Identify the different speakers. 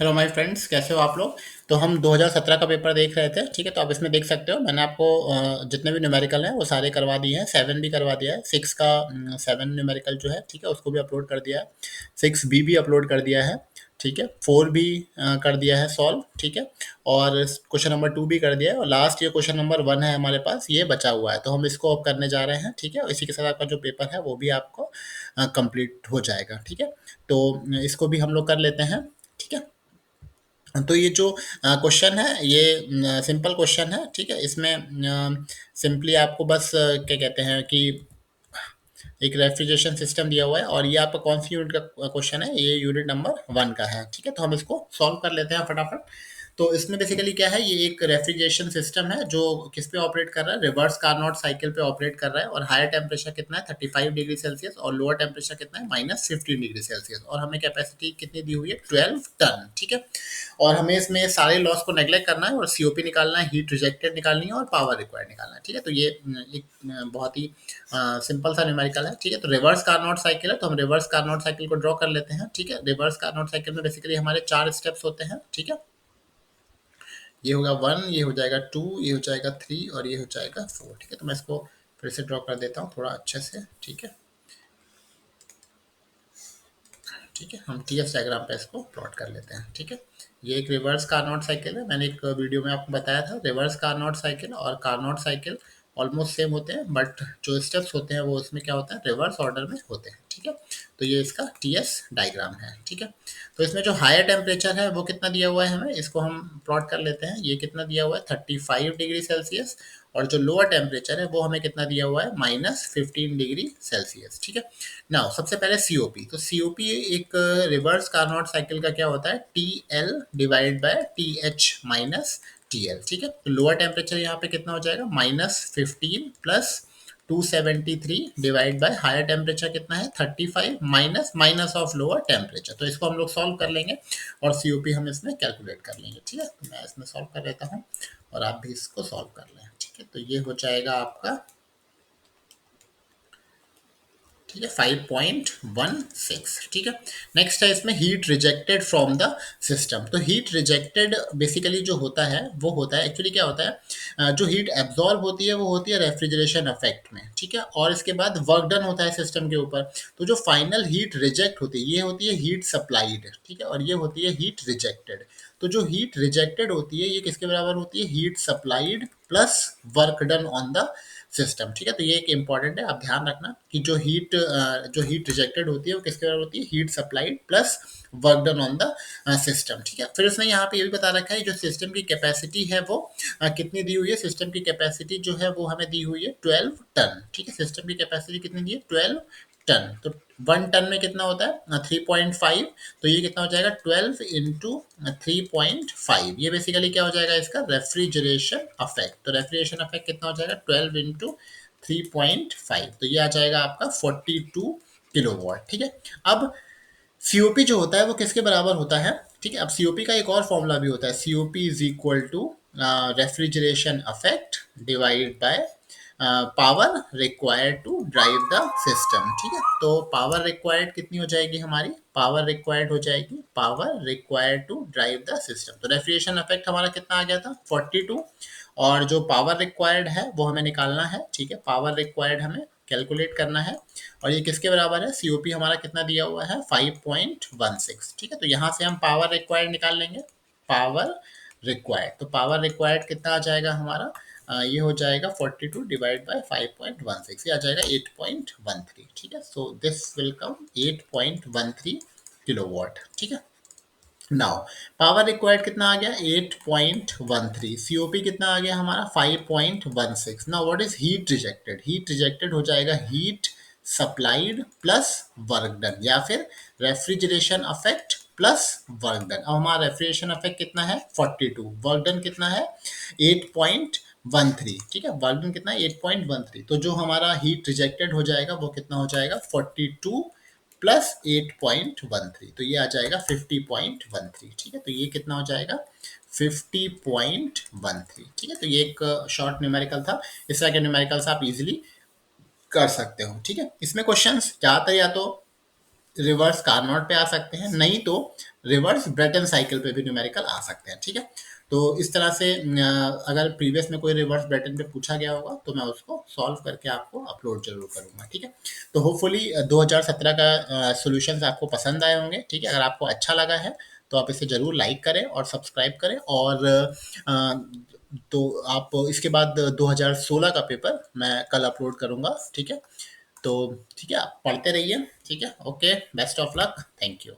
Speaker 1: Hello my friends, कैसे हो आप लोग। तो हम 2017 का पेपर देख रहे थे। ठीक है, तो आप इसमें देख सकते हो मैंने आपको जितने भी न्यूमेरिकल हैं वो सारे करवा दिए हैं। 7 भी करवा दिया है, 6 का 7 न्यूमेरिकल जो है, ठीक है, उसको भी अपलोड कर दिया है। 6 बी भी अपलोड कर दिया है। ठीक है, 4 भी कर दिया है सॉल्व। ठीक है, और क्वेश्चन नंबर 2 भी कर दिया है, और लास्ट ये क्वेश्चन नंबर 1 है हमारे पास, ये बचा हुआ है, तो हम इसको अब करने जा रहे हैं। ठीक है, और इसी के साथ आपका जो पेपर है वो भी आपको कंप्लीट हो जाएगा। ठीक है, तो इसको भी हम लोग कर लेते हैं। ठीक है, तो ये जो क्वेश्चन है ये सिंपल क्वेश्चन है। ठीक है, इसमें सिंपली आपको बस क्या कहते हैं कि एक रेफ्रिजरेशन सिस्टम दिया हुआ है, और ये आपका कौन सी यूनिट का क्वेश्चन है, ये यूनिट नंबर 1 का है। ठीक है, तो हम इसको सॉल्व कर लेते हैं फटाफट। तो इसमें बेसिकली क्या है, ये एक रेफ्रिजरेशन सिस्टम है जो किस पे ऑपरेट कर रहा है, रिवर्स कार्नोट साइकिल पे ऑपरेट कर रहा है, और हायर टेम्परेचर कितना है 35 डिग्री सेल्सियस, और लोअर टेम्परेचर कितना है -15 डिग्री सेल्सियस, और हमें कैपेसिटी कितनी दी हुई है 12 टन। ठीक है, और हमें इसमें सारे लॉस को नेग्लेक्ट करना है, और सीओपी निकालना है, हीट रिजेक्टेड निकालनी है, और पावर रिक्वायर्ड निकालना है। ठीक है, तो ये एक बहुत ही सिंपल सा न्यूमेरिकल है। ठीक है, तो रिवर्स कार्नोट साइकिल है, तो हम रिवर्स कार्नोट साइकिल को ड्रॉ कर लेते हैं। ठीक है, रिवर्स कार्नोट साइकिल में बेसिकली हमारे 4 स्टेप्स होते हैं। ठीक है, ये होगा 1, ये हो जाएगा 2, ये हो जाएगा 3, और ये हो जाएगा 4। ठीक है, तो मैं इसको फिर से ड्रॉ कर देता हूँ थोड़ा अच्छे से। ठीक है, ठीक है, हम टी एस डायग्राम पे इसको प्लॉट कर लेते हैं। ठीक है, ये एक रिवर्स कार्नोट साइकिल है। मैंने एक वीडियो में आपको बताया था, रिवर्स कार्नोट साइकिल और कार्नोट साइकिल ऑलमोस्ट सेम होते हैं, बट जो स्टेप्स होते हैं वो उसमें क्या होता है, रिवर्स ऑर्डर में होते हैं। ठीक है, तो ये इसका टी एस डायग्राम है। ठीक है, तो इसमें जो हायर टेम्परेचर है वो कितना दिया हुआ है हमें, इसको हम प्लॉट कर लेते हैं। ये कितना दिया हुआ है 35 डिग्री सेल्सियस, और जो लोअर टेम्परेचर है वो हमें कितना दिया हुआ है -15 डिग्री सेल्सियस। ठीक है, नाउ सबसे पहले सीओपी, तो सीओपी एक रिवर्स कार्नोट साइकिल का क्या होता है, T L divide by T H minus T L. ठीक है, तो लोअर टेम्परेचर यहाँ पे कितना हो जाएगा -15 plus 273 divide by higher temperature कितना है 35 minus minus of lower temperature. तो इसको हम लोग सॉल्व कर लेंगे, और सीओपी हम इसमें कैलकुलेट कर लेंगे। ठीक है, तो मैं इसमें सॉल्व कर लेता हूँ, और आप भी इसको सॉल्व कर लें। ठीक है, तो ये हो जाएगा आपका, ठीक है, 5.16। ठीक है, नेक्स्ट है इसमें heat rejected from the system. तो हीट रिजेक्टेड बेसिकली जो होता है वो होता है, एक्चुअली क्या होता है, जो हीट एब्जॉर्ब होती है वो होती है रेफ्रिजरेशन इफेक्ट में। ठीक है, और इसके बाद वर्क डन होता है सिस्टम के ऊपर। तो जो फाइनल हीट रिजेक्ट होती है ये होती है हीट सप्लाइड। ठीक है, और ये होती है हीट रिजेक्टेड। तो जो हीट रिजेक्टेड होती है ये किसके बराबर होती है, heat supplied plus work done on the system. ठीक है, तो ये एक इंपॉर्टेंट है, आप ध्यान रखना कि जो हीट रिजेक्टेड होती है वो किसके बराबर होती है, heat supplied plus work done on the system. ठीक है, फिर उसने यहाँ पे ये भी बता रखा है जो सिस्टम की कैपेसिटी है वो कितनी दी हुई है, सिस्टम की कैपेसिटी जो है वो हमें दी हुई है 12 टन। ठीक है, सिस्टम की कैपेसिटी कितनी दी है 12 टन। तो 1 टन में कितना होता है 3.5, तो ये कितना हो जाएगा 12 × 3.5। ये बेसिकली क्या हो जाएगा इसका रेफ्रिजरेशन अफेक्ट। तो रेफ्रिजरेशन अफेक्ट कितना हो जाएगा 12 × 3.5, तो ये आ जाएगा आपका 42 किलोवाट। ठीक है, अब सीओपी जो होता है वो किसके बराबर होता है। ठीक है, अब सीओपी का एक और फॉर्मूला भी होता है, COP is equal to refrigeration affect divide by power required to drive the system. ठीक है, तो पावर रिक्वायर्ड कितनी हो जाएगी हमारी, पावर रिक्वायर्ड हो जाएगी, power required to drive the system. तो रेफ्रिजरेशन इफेक्ट हमारा कितना आ गया था 42, और जो पावर रिक्वायर्ड है वो हमें निकालना है। ठीक है, पावर रिक्वायर्ड हमें कैलकुलेट करना है, और ये किसके बराबर है, सीओपी हमारा कितना दिया हुआ है 5.16। ठीक है, तो यहाँ से हम पावर रिक्वायर्ड निकाल लेंगे, पावर रिक्वायर्ड, तो पावर रिक्वायर्ड कितना आ जाएगा हमारा, ये हो जाएगा 42 डिवाइड बाय 5.16, ये आ जाएगा 8.13। ठीक है, so this will come 8.13 kilowatt. ठीक है, नाउ पावर रिक्वायर्ड कितना आ गया 8.13, सीओपी कितना आ गया हमारा 5.16। Now what is heat rejected, heat rejected हो जाएगा heat supplied plus work done, या फिर refrigeration affect plus work done. अब हमारा रेफ्रिजरेशन अफेक्ट कितना है 42, वर्क डन कितना है 8.13। ठीक है, वर्क डन कितना है 8.13, तो जो हमारा हीट रिजेक्टेड हो जाएगा वो कितना हो जाएगा 42 प्लस 8.13, तो ये आ जाएगा 50.13। ठीक है, तो ये कितना हो जाएगा 50.13। ठीक है, तो ये एक शॉर्ट न्यूमेरिकल था, इस तरह के न्यूमेरिकल्स आप इजीली कर सकते हो। ठीक है, इसमें क्वेश्चंस ज़्यादातर या तो रिवर्स कार्नोट पे आ सकते हैं, नहीं तो रिवर्स ब्रेटन साइकिल पे भी न्यूमेरिकल आ सकते हैं, ठीक है। तो इस तरह से अगर प्रीवियस में कोई रिवर्स ब्रेटन पे पूछा गया होगा तो मैं उसको सॉल्व करके आपको अपलोड जरूर करूंगा, ठीक है। तो होपफुली 2017 का सॉल्यूशंस आपको पसंद आए होंगे, ठीक है। अगर आपको अच्छा लगा है तो आप इसे जरूर लाइक करें और सब्सक्राइब करें, और तो आप इसके बाद 2016 का पेपर मैं कल अपलोड करूंगा, ठीक है। तो ठीक है, आप पढ़ते रहिए, ठीक है। Okay, best of luck, thank you.